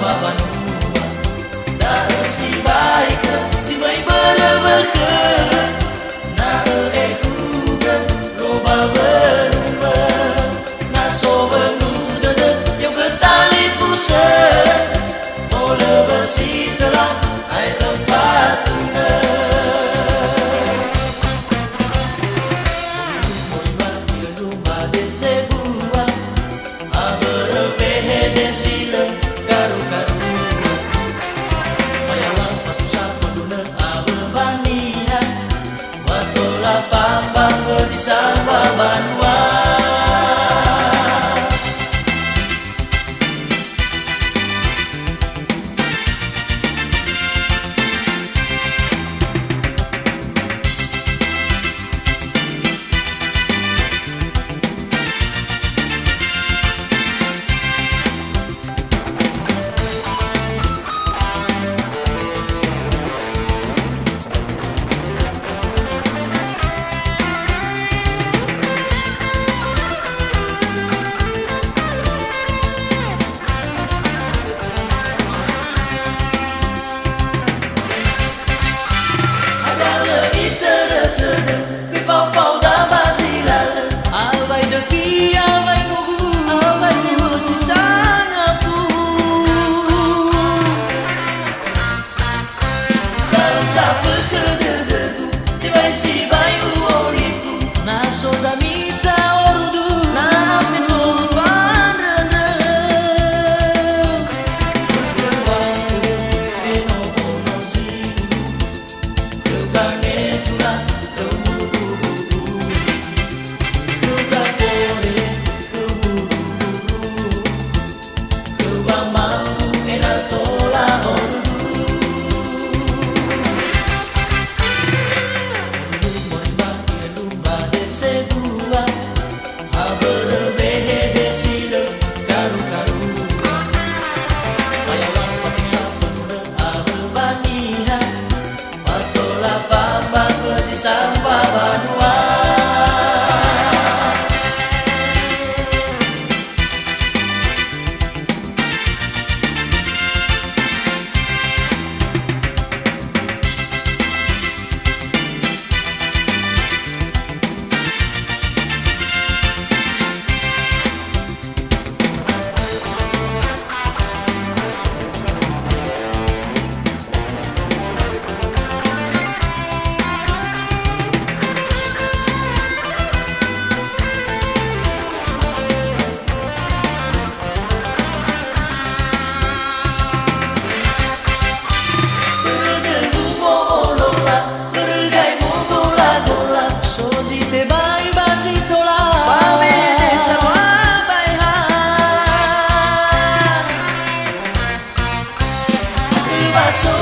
Banua da si baik si mai berberke na ekuga loba berumba na so benu dede yang betali puse bola besi telah ai lefatuna moiba dia rumah dese bua aberbehe desile karu-karu Samba Banua si vai uolifu na soza mita ordu na pinu farana berwaktu eno bonozi kebanetula kemuru-muru kebakore kemuru-muru kebang mau ena tola ordu Sebua aberbehe desile karu-karu Mayawang patusah penuh abebaniha Patola fambang besi sampah Banua So